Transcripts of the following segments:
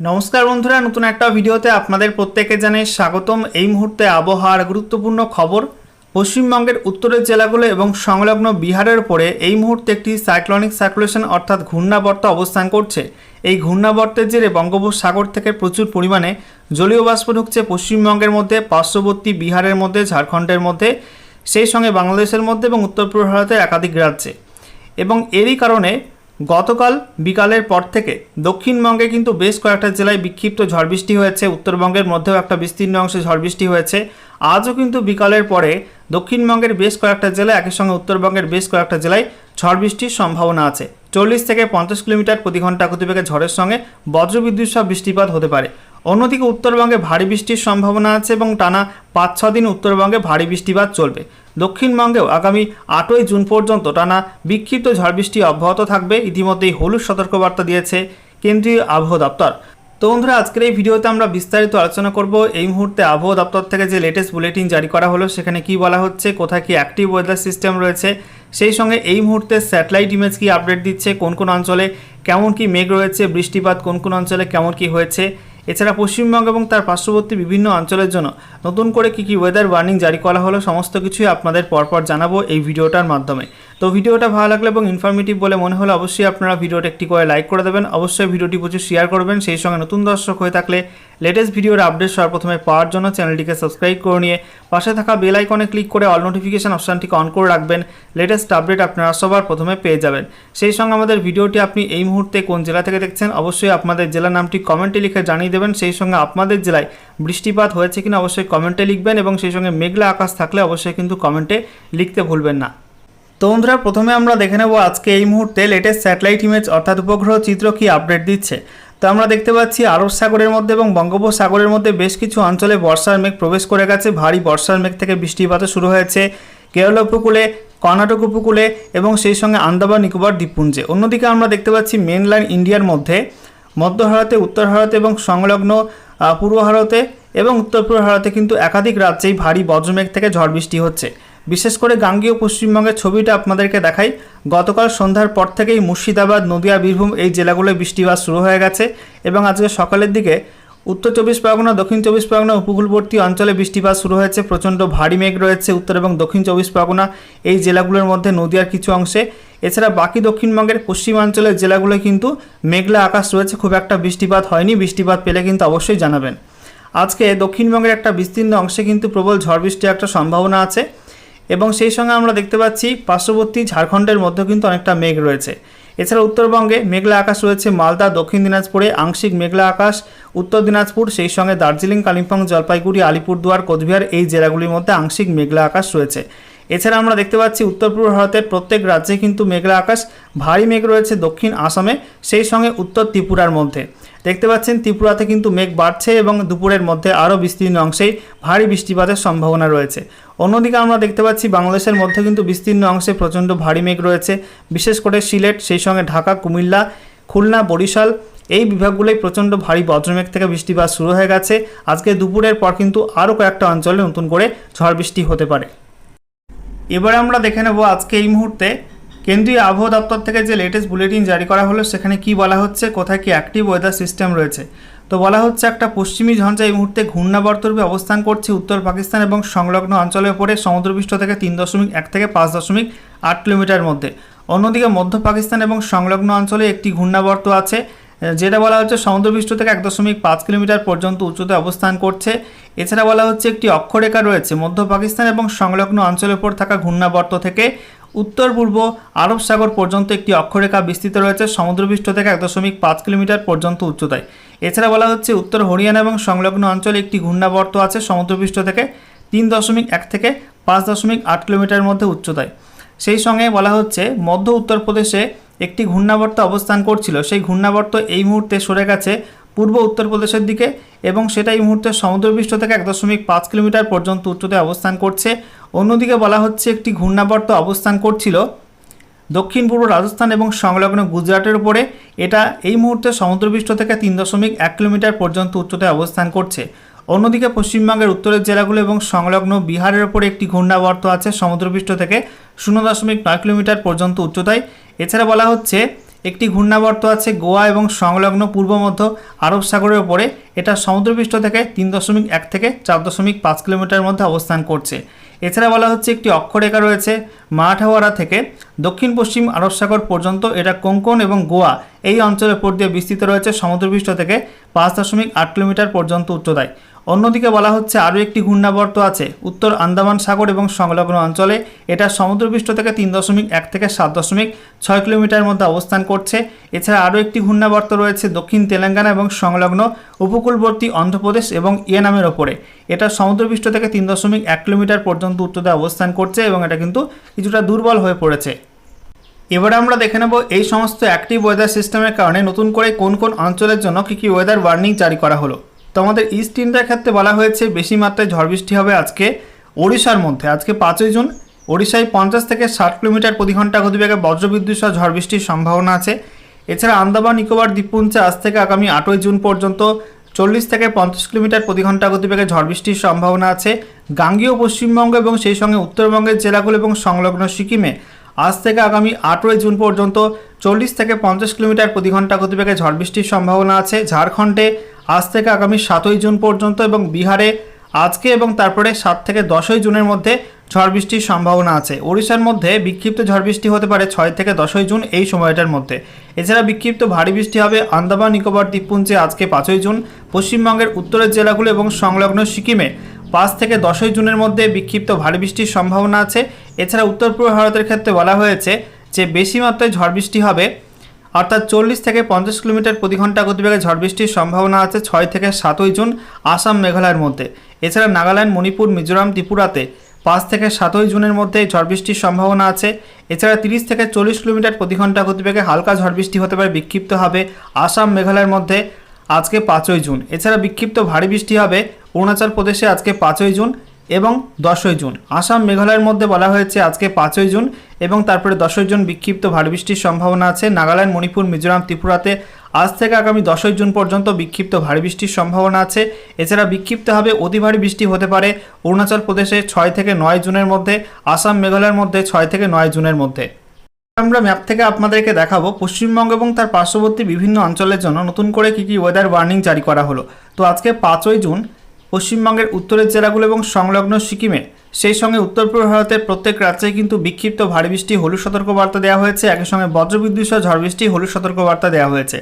নমস্কার বন্ধুরা, নতুন একটা ভিডিওতে আপনাদের প্রত্যেককে জানাই স্বাগতম। এই মুহূর্তে আবহাওয়ার গুরুত্বপূর্ণ খবর। পশ্চিমবঙ্গের উত্তরের জেলাগুলো এবং সংলগ্ন বিহারের উপরে এই মুহূর্তে একটি সাইক্লোনিক সার্কুলেশন অর্থাৎ ঘূর্ণাবর্ত অবস্থান করছে। এই ঘূর্ণাবর্তের জেরে বঙ্গোপসাগর থেকে প্রচুর পরিমাণে জলীয় বাষ্প ঢুকছে পশ্চিমবঙ্গের মধ্যে, পার্শ্ববর্তী বিহারের মধ্যে, ঝাড়খণ্ডের মধ্যে, সেই সঙ্গে বাংলাদেশের মধ্যে এবং উত্তর পূর্ব ভারতের একাধিক রাজ্যে। এবং এরই কারণে গতকাল বিকালের পর থেকে দক্ষিণবঙ্গে কিন্তু বেশ কয়েকটা জেলায় বিক্ষিপ্ত ঝড় বৃষ্টি হয়েছে। উত্তরবঙ্গের মধ্যেও একটা বিস্তীর্ণ অংশে ঝড় বৃষ্টি হয়েছে। আজও কিন্তু বিকালের পরে দক্ষিণবঙ্গের বেশ কয়েকটা জেলায়, একই সঙ্গে উত্তরবঙ্গের বেশ কয়েকটা জেলায় ঝড় বৃষ্টির সম্ভাবনা আছে। 40 থেকে 50 কিলোমিটার প্রতি ঘন্টা গতিবেগে ঝড়ের সঙ্গে বজ্রবিদ্যুৎ সহ বৃষ্টিপাত হতে পারে। অন্যদিকে উত্তরবঙ্গে ভারী বৃষ্টির সম্ভাবনা আছে এবং টানা 5-6 দিন উত্তরবঙ্গে ভারী বৃষ্টিপাত চলবে। দক্ষিণবঙ্গেও আগামী 8ই জুন পর্যন্ত টানা বিক্ষিপ্ত ঝড় বৃষ্টি অব্যাহত থাকবে। ইতিমধ্যেই হলুদ সতর্কবার্তা দিয়েছে কেন্দ্রীয় আবহাওয়া দপ্তর। তো বন্ধুরা, আজকের এই ভিডিওতে আমরা বিস্তারিত আলোচনা করব এই মুহূর্তে আবহাওয়া দপ্তর থেকে যে লেটেস্ট বুলেটিন জারি করা হলো সেখানে কি বলা হচ্ছে, কোথায় কি অ্যাক্টিভ ওয়েদার সিস্টেম রয়েছে, সেই সঙ্গে এই মুহূর্তে স্যাটেলাইট ইমেজ কি আপডেট দিচ্ছে, কোন কোন অঞ্চলে কেমন কি মেঘ রয়েছে, বৃষ্টিপাত কোন কোন অঞ্চলে কেমন কি হয়েছে। এছাড়া পশ্চিমবঙ্গ এবং তার পার্শ্ববর্তী বিভিন্ন অঞ্চলের জন্য নতুন করে কী ওয়েদার ওয়ার্নিং জারি করা হলো, সমস্ত কিছুই আপনাদের পরপর জানাবো এই ভিডিওটার মাধ্যমে। তো ভিডিওটা ভালো লাগলে এবং ইনফরমেটিভ বলে মনে হলে অবশ্যই আপনারা ভিডিওটা একটি করে লাইক করে দেবেন, অবশ্যই ভিডিওটি প্রচুর শেয়ার করবেন। সেই সঙ্গে নতুন দর্শক হয়ে থাকলে লেটেস্ট ভিডিওর আপডেট সর্বপ্রথমে পাওয়ার জন্য চ্যানেলটিকে সাবস্ক্রাইব করে নিয়ে পাশে থাকা বেল আইকনে ক্লিক করে অল নোটিফিকেশন অপশানটিকে অন করে রাখবেন। লেটেস্ট আপডেট আপনারা সবার প্রথমে পেয়ে যাবেন। সেই সঙ্গে আমাদের ভিডিওটি আপনি এই মুহূর্তে কোন জেলা থেকে দেখছেন অবশ্যই আপনাদের জেলার নামটি কমেন্টে লিখে জানিয়ে দেবেন। সেই সঙ্গে আপনাদের জেলায় বৃষ্টিপাত হয়েছে কিনা অবশ্যই কমেন্টে লিখবেন এবং সেই সঙ্গে মেঘলা আকাশ থাকলে অবশ্যই কিন্তু কমেন্টে লিখতে ভুলবেন না। তো বন্ধুরা, প্রথমে আমরা দেখে নেব আজকে এই মুহূর্তে লেটেস্ট স্যাটেলাইট ইমেজ অর্থাৎ উপগ্রহ চিত্র কি আপডেট দিচ্ছে। তো আমরা দেখতে পাচ্ছি আরব সাগরের মধ্যে এবং বঙ্গোপসাগরের মধ্যে বেশ কিছু অঞ্চলে বর্ষার মেঘ প্রবেশ করে গেছে। ভারী বর্ষার মেঘ থেকে বৃষ্টিপাতও শুরু হয়েছে কেরল উপকূলে, কর্ণাটক উপকূলে এবং সেই সঙ্গে আন্দামান নিকোবর দ্বীপপুঞ্জে। অন্যদিকে আমরা দেখতে পাচ্ছি মেনল্যান্ড ইন্ডিয়ার মধ্যে মধ্য ভারতে, উত্তর ভারতে এবং সংলগ্ন পূর্ব ভারতে এবং উত্তর পূর্ব ভারতে কিন্তু একাধিক রাজ্যেই ভারী বজ্রমেঘ থেকে ঝড় বৃষ্টি হচ্ছে। বিশেষ করে গাঙ্গেয় পশ্চিমবঙ্গের ছবিটা আপনাদেরকে দেখাই। গতকাল সন্ধ্যার পর থেকেই মুর্শিদাবাদ, নদিয়া, বীরভূম এই জেলাগুলোয় বৃষ্টিপাত শুরু হয়ে গেছে এবং আজকে সকালের দিকে উত্তর 24 পরগনা, দক্ষিণ 24 পরগনা উপকূলবর্তী অঞ্চলে বৃষ্টিপাত শুরু হয়েছে। প্রচণ্ড ভারী মেঘ রয়েছে উত্তর এবং দক্ষিণ 24 পরগনা এই জেলাগুলোর মধ্যে, নদিয়ার কিছু অংশে। এছাড়া বাকি দক্ষিণবঙ্গের পশ্চিমাঞ্চলের জেলাগুলোয় কিন্তু মেঘলা আকাশ রয়েছে, খুব একটা বৃষ্টিপাত হয়নি। বৃষ্টিপাত পেলে কিন্তু অবশ্যই জানাবেন। আজকে দক্ষিণবঙ্গের একটা বিস্তীর্ণ অংশে কিন্তু প্রবল ঝড় বৃষ্টির একটা সম্ভাবনা আছে এবং সেই সঙ্গে আমরা দেখতে পাচ্ছি পার্শ্ববর্তী ঝাড়খণ্ডের মধ্যেও কিন্তু অনেকটা মেঘ রয়েছে। এছাড়া উত্তরবঙ্গে মেঘলা আকাশ রয়েছে মালদা, দক্ষিণ দিনাজপুরে আংশিক মেঘলা আকাশ, উত্তর দিনাজপুর, সেই সঙ্গে দার্জিলিং, কালিম্পং, জলপাইগুড়ি, আলিপুরদুয়ার, কোচবিহার এই জেলাগুলির মধ্যে আংশিক মেঘলা আকাশ রয়েছে। এছাড়া আমরা দেখতে পাচ্ছি উত্তর পূর্ব ভারতের প্রত্যেক রাজ্যে কিন্তু মেঘলা আকাশ, ভারী মেঘ রয়েছে দক্ষিণ আসামে, সেই সঙ্গে উত্তর ত্রিপুরার মধ্যে। দেখতে পাচ্ছেন ত্রিপুরাতে কিন্তু মেঘ বাড়ছে এবং দুপুরের মধ্যে আরও বিস্তীর্ণ অংশেই ভারী বৃষ্টিপাতের সম্ভাবনা রয়েছে। অন্যদিকে আমরা দেখতে পাচ্ছি বাংলাদেশের মধ্যে কিন্তু বিস্তীর্ণ অংশে প্রচণ্ড ভারী মেঘ রয়েছে, বিশেষ করে সিলেট, সেই সঙ্গে ঢাকা, কুমিল্লা, খুলনা, বরিশাল এই বিভাগগুলোই প্রচণ্ড ভারী বজ্রমেঘ থেকে বৃষ্টিপাত শুরু হয়ে গেছে। আজকে দুপুরের পর কিন্তু আরও কয়েকটা অঞ্চলে নতুন করে ঝড় বৃষ্টি হতে পারে। এবার আমরা দেখে নেব আজকে এই মুহূর্তে কেন্দ্রীয় আবহাওয়া দপ্তর থেকে যে লেটেস্ট বুলেটিন জারি করা হলো সেখানে কি বলা হচ্ছে, কোথায় কি অ্যাক্টিভ ওয়েদার সিস্টেম রয়েছে। তো বলা হচ্ছে একটা পশ্চিমী ঝঞ্ঝা এই মুহূর্তে ঘূর্ণাবর্ত রূপে অবস্থান করছে উত্তর পাকিস্তান এবং সংলগ্ন অঞ্চলের উপরে সমুদ্রপৃষ্ঠ থেকে 3.1 থেকে 5.8 কিলোমিটার মধ্যে। অন্যদিকে মধ্য পাকিস্তান এবং সংলগ্ন অঞ্চলে একটি ঘূর্ণাবর্ত আছে যেটা বলা হচ্ছে সমুদ্রপৃষ্ঠ থেকে 1.5 কিলোমিটার পর্যন্ত উচ্চতায় অবস্থান করছে। এছাড়া বলা হচ্ছে একটি অক্ষরেখা রয়েছে মধ্য পাকিস্তান এবং সংলগ্ন অঞ্চলের উপর থাকা ঘূর্ণাবর্ত থেকে উত্তর পূর্ব আরব সাগর পর্যন্ত একটি অক্ষরেখা বিস্তৃত রয়েছে সমুদ্রপৃষ্ঠ থেকে 1.5 কিলোমিটার পর্যন্ত উচ্চতায়। এছাড়া বলা হচ্ছে উত্তর হরিয়ানা এবং সংলগ্ন অঞ্চলে একটি ঘূর্ণাবর্ত আছে সমুদ্রপৃষ্ঠ থেকে 3.1 থেকে 5.8 কিলোমিটার মধ্যে উচ্চতায়। সেই সঙ্গে বলা হচ্ছে মধ্য উত্তরপ্রদেশে একটি ঘূর্ণাবর্ত অবস্থান করছিল, সেই ঘূর্ণাবর্ত এই মুহূর্তে সরে গেছে পূর্ব উত্তরপ্রদেশের দিকে এবং সেটা এই মুহূর্তে সমুদ্রপৃষ্ঠ থেকে 1.5 কিলোমিটার পর্যন্ত উচ্চতায় অবস্থান করছে। অন্যদিকে বলা হচ্ছে একটি ঘূর্ণাবর্ত অবস্থান করছিল দক্ষিণ পূর্ব রাজস্থান এবং সংলগ্ন গুজরাটের উপরে, এটা এই মুহূর্তে সমুদ্রপৃষ্ঠ থেকে 3.1 কিলোমিটার পর্যন্ত উচ্চতায় অবস্থান করছে। অন্যদিকে পশ্চিমবঙ্গের উত্তরের জেলাগুলো এবং সংলগ্ন বিহারের উপরে একটি ঘূর্ণাবর্ত আছে সমুদ্রপৃষ্ঠ থেকে 0.9 কিলোমিটার পর্যন্ত উচ্চতায়। এছাড়া বলা হচ্ছে একটি ঘূর্ণাবর্ত আছে গোয়া এবং সংলগ্ন পূর্ব মধ্য আরব সাগরের উপরে। এটা সমুদ্রপৃষ্ঠ থেকে 3.1 থেকে 4.5 কিলোমিটার মধ্যে অবস্থান করছে। এছাড়া বলা হচ্ছে একটি অক্ষরেখা রয়েছে মারাঠাওয়াড়া থেকে দক্ষিণ পশ্চিম আরব সাগর পর্যন্ত। এটা কোঙ্কন এবং গোয়া এই অঞ্চলের উপর দিয়ে বিস্তৃত রয়েছে সমুদ্রপৃষ্ঠ থেকে 5.8 কিলোমিটার পর্যন্ত উচ্চতায়। অন্যদিকে বলা হচ্ছে আরও একটি ঘূর্ণাবর্ত আছে উত্তর আন্দামান সাগর এবং সংলগ্ন অঞ্চলে। এটা সমুদ্রপৃষ্ঠ থেকে 3.1 থেকে 7.6 কিলোমিটার মধ্যে অবস্থান করছে। এছাড়া আরও একটি ঘূর্ণাবর্ত রয়েছে দক্ষিণ তেলেঙ্গানা এবং সংলগ্ন উপকূলবর্তী অন্ধ্রপ্রদেশ এবং ইয়ানামের ওপরে। এটা সমুদ্রপৃষ্ঠ থেকে 3.1 কিলোমিটার পর্যন্ত উচ্চতায় অবস্থান করছে এবং এটা কিন্তু কিছুটা দুর্বল হয়ে পড়েছে। এবারে আমরা দেখে নেব এই সমস্ত অ্যাক্টিভ ওয়েদার সিস্টেমের কারণে নতুন করে কোন কোন অঞ্চলের জন্য কী কী ওয়েদার ওয়ার্নিং জারি করা হলো। তো আমাদের ইস্ট ইন্ডিয়ার ক্ষেত্রে বলা হয়েছে বেশি মাত্রায় ঝড় বৃষ্টি হবে আজকে ওড়িশার মধ্যে। আজকে 5ই জুন ওড়িশায় 50 থেকে 60 কিলোমিটার প্রতি ঘন্টা গতিবেগে বজ্রবিদ্যুৎ সহ ঝড় বৃষ্টির সম্ভাবনা আছে। এছাড়া আন্দামান নিকোবর দ্বীপপুঞ্জে আজ থেকে আগামী 8ই জুন পর্যন্ত 40 থেকে 50 কিলোমিটার প্রতি ঘন্টা গতিবেগে ঝড় বৃষ্টির সম্ভাবনা আছে। গাঙ্গেয় পশ্চিমবঙ্গ এবং সেই সঙ্গে উত্তরবঙ্গের জেলাগুলো এবং সংলগ্ন সিকিমে আজ থেকে আগামী 8ই জুন পর্যন্ত 40 থেকে 50 কিলোমিটার প্রতি ঘন্টা গতিবেগে ঝড় বৃষ্টির সম্ভাবনা আছে। ঝাড়খণ্ডে আজ থেকে আগামী 7ই জুন পর্যন্ত এবং বিহারে আজকে এবং তারপরে 7 থেকে 10ই জুনের মধ্যে ঝড় বৃষ্টির সম্ভাবনা আছে। ওড়িশার মধ্যে বিক্ষিপ্ত ঝড় বৃষ্টি হতে পারে 6 থেকে 10ই জুন এই সময়টার মধ্যে। এছাড়া বিক্ষিপ্ত ভারী বৃষ্টি হবে আন্দামান নিকোবর দ্বীপপুঞ্জে আজকে 5ই জুন। পশ্চিমবঙ্গের উত্তরের জেলাগুলো এবং সংলগ্ন সিকিমে 5 থেকে 10ই জুনের মধ্যে বিক্ষিপ্ত ভারী বৃষ্টির সম্ভাবনা আছে। এছাড়া উত্তর পূর্ব ভারতের ক্ষেত্রে বলা হয়েছে যে বেশি মাত্রায় ঝড় বৃষ্টি হবে অর্থাৎ 40 থেকে 50 কিলোমিটার প্রতি ঘন্টা গতিবেগে ঝড় বৃষ্টির সম্ভাবনা আছে 6 থেকে 7ই জুন আসাম মেঘালয়ের মধ্যে। এছাড়া নাগাল্যান্ড মণিপুর মিজোরাম ত্রিপুরাতে 5 থেকে 7ই জুনের মধ্যে ঝড় বৃষ্টির সম্ভাবনা আছে। এছাড়া 30 থেকে 40 কিলোমিটার প্রতি ঘন্টা গতিবেগে হালকা ঝড় বৃষ্টি হতে পারে বিক্ষিপ্ত হবে আসাম মেঘালয়ের মধ্যে আজকে 5ই জুন। এছাড়া বিক্ষিপ্ত ভারী বৃষ্টি হবে অরুণাচল প্রদেশে আজকে 5ই জুন এবং 10ই জুন। আসাম মেঘালয়ের মধ্যে বলা হয়েছে আজকে 5ই জুন এবং তারপরে 10ই জুন বিক্ষিপ্ত ভারী বৃষ্টির সম্ভাবনা আছে। নাগাল্যান্ড মণিপুর মিজোরাম ত্রিপুরাতে আজ থেকে আগামী 10ই জুন পর্যন্ত বিক্ষিপ্ত ভারী বৃষ্টির সম্ভাবনা আছে। এছাড়া বিক্ষিপ্ত হবে অতি ভারী বৃষ্টি হতে পারে অরুণাচল প্রদেশে 6 থেকে 9 জুনের মধ্যে, আসাম মেঘালয়ের মধ্যে 6 থেকে 9 জুনের মধ্যে। আমরা ম্যাপ থেকে আপনাদেরকে দেখাবো পশ্চিমবঙ্গ এবং তার পার্শ্ববর্তী বিভিন্ন অঞ্চলের জন্য নতুন করে কী কী ওয়েদার ওয়ার্নিং জারি করা হলো। তো আজকে 5ই জুন পশ্চিমবঙ্গের উত্তরের জেলাগুলো এবং সংলগ্ন সিকিমে সেই সঙ্গে উত্তর পূর্ব ভারতের প্রত্যেক রাজ্যেই কিন্তু বিক্ষিপ্ত ভারী বৃষ্টি হলুদ সতর্কবার্তা দেওয়া হয়েছে। একই সঙ্গে বজ্রবিদ্যুৎ সহ ঝড় বৃষ্টি হলুদ সতর্কবার্তা দেওয়া হয়েছে।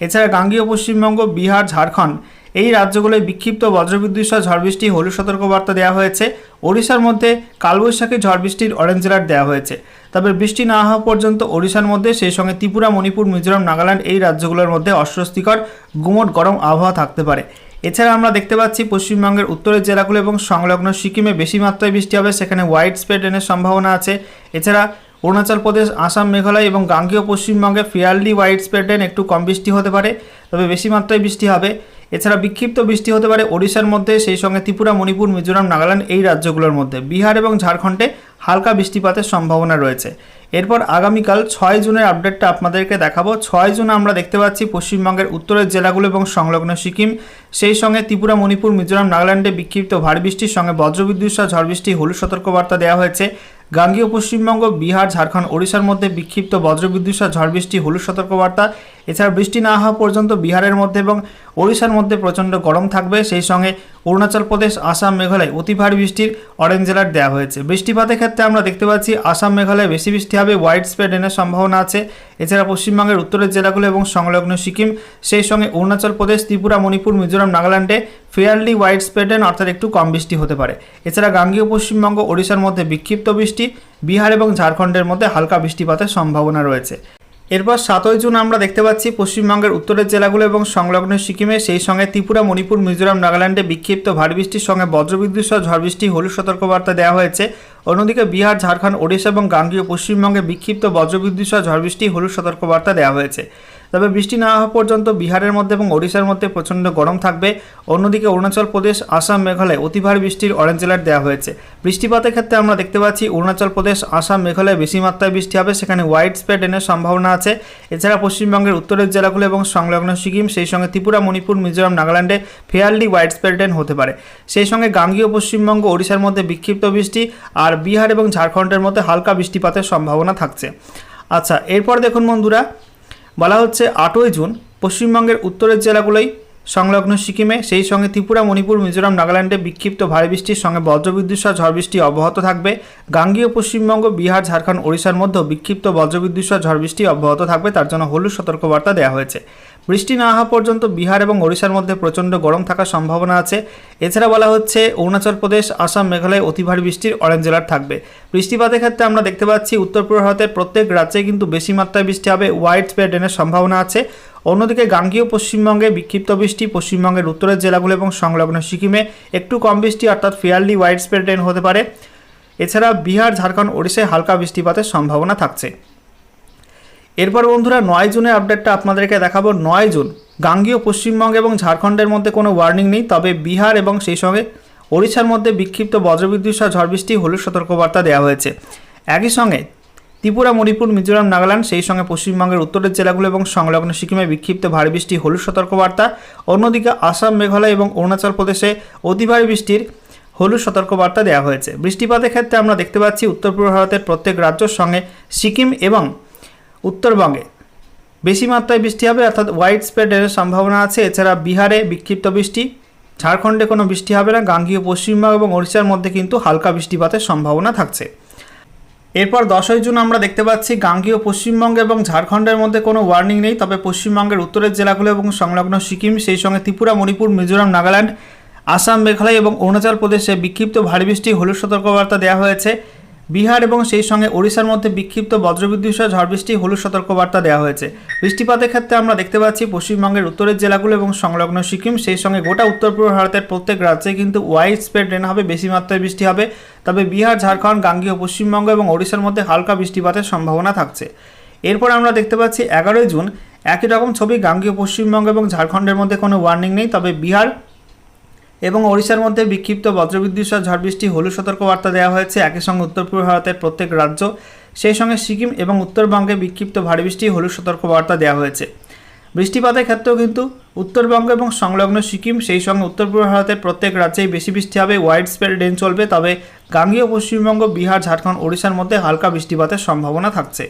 এছাড়া গাঙ্গেয় পশ্চিমবঙ্গ, বিহার, ঝাড়খণ্ড এই রাজ্যগুলোয় বিক্ষিপ্ত বজ্রবিদ্যুৎ সহ ঝড় বৃষ্টি হলুদ সতর্কবার্তা দেওয়া হয়েছে। ওড়িশার মধ্যে কালবৈশাখী ঝড় বৃষ্টির অরেঞ্জ অ্যালার্ট দেওয়া হয়েছে। তবে বৃষ্টি না হওয়া পর্যন্ত ওড়িশার মধ্যে সেই সঙ্গে ত্রিপুরা, মণিপুর, মিজোরাম, নাগাল্যান্ড এই রাজ্যগুলোর মধ্যে অস্বস্তিকর গুমোট গরম আবহাওয়া থাকতে পারে। এছাড়া আমরা দেখতে পাচ্ছি পশ্চিমবঙ্গের উত্তরের জেলাগুলো এবং সংলগ্ন সিকিমে বেশি মাত্রায় বৃষ্টি হবে, সেখানে হোয়াইট স্প্রেড রেনের সম্ভাবনা আছে। এছাড়া অরুণাচল প্রদেশ, আসাম, মেঘালয় এবং গাঙ্গেয় পশ্চিমবঙ্গে ফেয়ারলি হোয়াইট স্প্রেড রেন, একটু কম বৃষ্টি হতে পারে তবে বেশি মাত্রায় বৃষ্টি হবে। এছাড়া বিক্ষিপ্ত বৃষ্টি হতে পারে ওড়িশার মধ্যে সেই সঙ্গে ত্রিপুরা, মণিপুর, মিজোরাম, নাগাল্যান্ড এই রাজ্যগুলোর মধ্যে। বিহার এবং ঝাড়খণ্ডে হালকা বৃষ্টিপাতের সম্ভাবনা রয়েছে। এরপর আগামীকাল 6 জুনের আপডেটটা আপনাদেরকে দেখাবো। 6 জুন আমরা দেখতে পাচ্ছি পশ্চিমবঙ্গের উত্তরের জেলাগুলো এবং সংলগ্ন সিকিম সেই সঙ্গে ত্রিপুরা, মণিপুর, মিজোরাম, নাগাল্যান্ডে বিক্ষিপ্ত ভারী বৃষ্টির সঙ্গে বজ্রবিদ্যুৎ সহ ঝড় বৃষ্টি হলুদ সতর্কবার্তা দেওয়া হয়েছে। গাঙ্গেয় পশ্চিমবঙ্গ, বিহার, ঝাড়খণ্ড, ওড়িশার মধ্যে বিক্ষিপ্ত বজ্রবিদ্যুৎ সহ ঝড় বৃষ্টি হলুদ সতর্কবার্তা। এছাড়া বৃষ্টি না হওয়া পর্যন্ত বিহারের মধ্যে এবং ওড়িশার মধ্যে প্রচণ্ড গরম থাকবে। সেই সঙ্গে অরুণাচল প্রদেশ, আসাম, মেঘালয় অতি ভারী বৃষ্টির অরেঞ্জ অ্যালার্ট দেওয়া হয়েছে। বৃষ্টিপাতের ক্ষেত্রে আমরা দেখতে পাচ্ছি আসাম, মেঘালয়ে বেশি বৃষ্টি হবে, হোয়াইট স্প্রেড রেনের সম্ভাবনা আছে। এছাড়া পশ্চিমবঙ্গের উত্তরের জেলাগুলো এবং সংলগ্ন সিকিম সেই সঙ্গে অরুণাচল প্রদেশ, ত্রিপুরা, মণিপুর, মিজোরাম, নাগাল্যান্ডে ফেয়ারলি হোয়াইট স্প্রেড রেন অর্থাৎ একটু কম বৃষ্টি হতে পারে। এছাড়া গাঙ্গেয় পশ্চিমবঙ্গ, ওড়িশার মধ্যে বিক্ষিপ্ত বৃষ্টি, বিহার এবং ঝাড়খণ্ডের মধ্যে হালকা বৃষ্টিপাতের সম্ভাবনা রয়েছে। এরপর 7ই জুন আমরা দেখতে পাচ্ছি পশ্চিমবঙ্গের উত্তরের জেলাগুলো এবং সংলগ্ন সিকিমে সেই সঙ্গে ত্রিপুরা, মণিপুর, মিজোরাম, নাগাল্যান্ডে বিক্ষিপ্ত ভারী বৃষ্টির সঙ্গে বজ্রবিদ্যুৎ সহ ঝড় বৃষ্টি হলুদ সতর্কবার্তা দেওয়া হয়েছে। অন্যদিকে বিহার, ঝাড়খণ্ড, ওড়িশা এবং গাঙ্গেয় পশ্চিমবঙ্গে বিক্ষিপ্ত বজ্রবিদ্যুৎ সহ ঝড় বৃষ্টি হলুদ সতর্কবার্তা দেওয়া হয়েছে। তবে বৃষ্টি না হওয়া পর্যন্ত বিহারের মধ্যে এবং ওড়িশার মধ্যে প্রচণ্ড গরম থাকবে। অন্যদিকে অরুণাচল প্রদেশ, আসাম, মেঘালয় অতি ভারী বৃষ্টির অরেঞ্জ অ্যালার্ট দেওয়া হয়েছে। বৃষ্টিপাতের ক্ষেত্রে আমরা দেখতে পাচ্ছি অরুণাচল প্রদেশ, আসাম, মেঘালয় বেশি মাত্রায় বৃষ্টি হবে, সেখানে হোয়াইট স্প্রেড রেনের সম্ভাবনা আছে। এছাড়া পশ্চিমবঙ্গের উত্তরের জেলাগুলো এবং সংলগ্ন সিকিম সেই সঙ্গে ত্রিপুরা, মণিপুর, মিজোরাম, নাগাল্যান্ডে ফেয়ারলি হোয়াইট স্প্রেড রেন হতে পারে। সেই সঙ্গে গাঙ্গেয় পশ্চিমবঙ্গ, ওড়িশার মধ্যে বিক্ষিপ্ত বৃষ্টি আর বিহার এবং ঝাড়খণ্ডের মধ্যে হালকা বৃষ্টিপাতের সম্ভাবনা থাকছে। আচ্ছা, এরপর দেখুন বন্ধুরা, বলা হচ্ছে 8ই জুন পশ্চিমবঙ্গের উত্তরের জেলাগুলোই সংলগ্ন সিকিমে, সেই সঙ্গে ত্রিপুরা, মণিপুর, মিজোরাম, নাগাল্যান্ডে বিক্ষিপ্ত ভারী বৃষ্টির সঙ্গে বজ্রবিদ্যুৎ সহ ঝড় বৃষ্টি অব্যাহত থাকবে। গাঙ্গেয় পশ্চিমবঙ্গ, বিহার, ঝাড়খণ্ড, ওড়িশার মধ্যেও বিক্ষিপ্ত বজ্রবিদ্যুৎ সহ ঝড় বৃষ্টি অব্যাহত থাকবে, তার জন্য হলুদ সতর্কবার্তা দেওয়া হয়েছে। বৃষ্টি না হওয়া পর্যন্ত বিহার এবং ওড়িশার মধ্যে প্রচণ্ড গরম থাকার সম্ভাবনা আছে। এছাড়া বলা হচ্ছে অরুণাচল প্রদেশ, আসাম, মেঘালয় অতি ভারী বৃষ্টির অরেঞ্জ অ্যালার্ট থাকবে। বৃষ্টিপাতের ক্ষেত্রে আমরা দেখতে পাচ্ছি উত্তর পূর্ব ভারতের প্রত্যেক রাজ্যে কিন্তু বেশি মাত্রায় বৃষ্টি হবে, ওয়াইড স্প্রেড রেনের সম্ভাবনা আছে। অন্যদিকে গাঙ্গেয় পশ্চিমবঙ্গে বিক্ষিপ্ত বৃষ্টি, পশ্চিমবঙ্গের উত্তরের জেলাগুলো এবং সংলগ্ন সিকিমে একটু কম বৃষ্টি অর্থাৎ ফেয়ারলি ওয়াইড স্প্রেড রেন হতে পারে। এছাড়া বিহার, ঝাড়খণ্ড, ওড়িশায় হালকা বৃষ্টিপাতের সম্ভাবনা থাকছে। এরপর বন্ধুরা 9 জুনের আপডেটটা আপনাদেরকে দেখাবো। 9 জুন গাঙ্গেয় পশ্চিমবঙ্গ এবং ঝাড়খণ্ডের মধ্যে কোনো ওয়ার্নিং নেই, তবে বিহার এবং সেই সঙ্গে ওড়িশার মধ্যে বিক্ষিপ্ত বজ্রবিদ্যুৎ সহ ঝড় বৃষ্টি হলুদ সতর্কবার্তা দেওয়া হয়েছে। একই সঙ্গে ত্রিপুরা, মণিপুর, মিজোরাম, নাগাল্যান্ড সেই সঙ্গে পশ্চিমবঙ্গের উত্তরের জেলাগুলো এবং সংলগ্ন সিকিমে বিক্ষিপ্ত ভারী বৃষ্টি হলুদ সতর্কবার্তা। অন্যদিকে আসাম, মেঘালয় এবং অরুণাচল প্রদেশে অতি ভারী বৃষ্টির হলুদ সতর্কবার্তা দেওয়া হয়েছে। বৃষ্টিপাতের ক্ষেত্রে আমরা দেখতে পাচ্ছি উত্তর পূর্ব ভারতের প্রত্যেক রাজ্যের সঙ্গে সিকিম এবং উত্তরবঙ্গে বেশি মাত্রায় বৃষ্টি হবে অর্থাৎ ওয়াইড স্প্রেড রেনের সম্ভাবনা আছে। এছাড়া বিহারে বিক্ষিপ্ত বৃষ্টি, ঝাড়খণ্ডে কোনো বৃষ্টি হবে না, গাঙ্গেয় পশ্চিমবঙ্গ এবং ওড়িশার মধ্যে কিন্তু হালকা বৃষ্টিপাতের সম্ভাবনা থাকছে। এরপর 10ই জুন আমরা দেখতে পাচ্ছি গাঙ্গেয় পশ্চিমবঙ্গ এবং ঝাড়খণ্ডের মধ্যে কোনো ওয়ার্নিং নেই, তবে পশ্চিমবঙ্গের উত্তরের জেলাগুলো এবং সংলগ্ন সিকিম সেই সঙ্গে ত্রিপুরা, মণিপুর, মিজোরাম, নাগাল্যান্ড, আসাম, মেঘালয় এবং অরুণাচল প্রদেশে বিক্ষিপ্ত ভারী বৃষ্টি হলুদ সতর্কবার্তা দেওয়া হয়েছে। বিহার এবং সেই সঙ্গে ওড়িশার মধ্যে বিক্ষিপ্ত বজ্রবিদ্যুৎ সহ ঝড় বৃষ্টি হলুদ সতর্কবার্তা দেওয়া হয়েছে। বৃষ্টিপাতের ক্ষেত্রে আমরা দেখতে পাচ্ছি পশ্চিমবঙ্গের উত্তরের জেলাগুলো এবং সংলগ্ন সিকিম সেই সঙ্গে গোটা উত্তর পূর্ব ভারতের প্রত্যেক রাজ্যে কিন্তু ওয়াইড স্প্রেড রেন হবে, বেশি মাত্রায় বৃষ্টি হবে, তবে বিহার, ঝাড়খণ্ড, গাঙ্গেয় পশ্চিমবঙ্গ এবং ওড়িশার মধ্যে হালকা বৃষ্টিপাতের সম্ভাবনা থাকছে। এরপর আমরা দেখতে পাচ্ছি 11ই জুন একই রকম ছবি, গাঙ্গেয় পশ্চিমবঙ্গ এবং ঝাড়খণ্ডের মধ্যে কোনো ওয়ার্নিং নেই, তবে বিহার এবং ওড়িশার মধ্যে বিক্ষিপ্ত বজ্রবিদ্যুৎ সহ ঝড় বৃষ্টি হলুদ সতর্কবার্তা দেওয়া হয়েছে। একই সঙ্গে উত্তর পূর্ব ভারতের প্রত্যেক রাজ্য সেই সঙ্গে সিকিম এবং উত্তরবঙ্গে বিক্ষিপ্ত ভারী বৃষ্টি হলুদ সতর্কবার্তা দেওয়া হয়েছে। বৃষ্টিপাতের ক্ষেত্রেও কিন্তু উত্তরবঙ্গ এবং সংলগ্ন সিকিম সেই সঙ্গে উত্তর পূর্ব ভারতের প্রত্যেক রাজ্যেই বেশি বৃষ্টি হবে, ওয়াইড স্প্রেড রেন চলবে, তবে গাঙ্গেয় পশ্চিমবঙ্গ, বিহার, ঝাড়খণ্ড, ওড়িশার মধ্যে হালকা বৃষ্টিপাতের সম্ভাবনা থাকছে।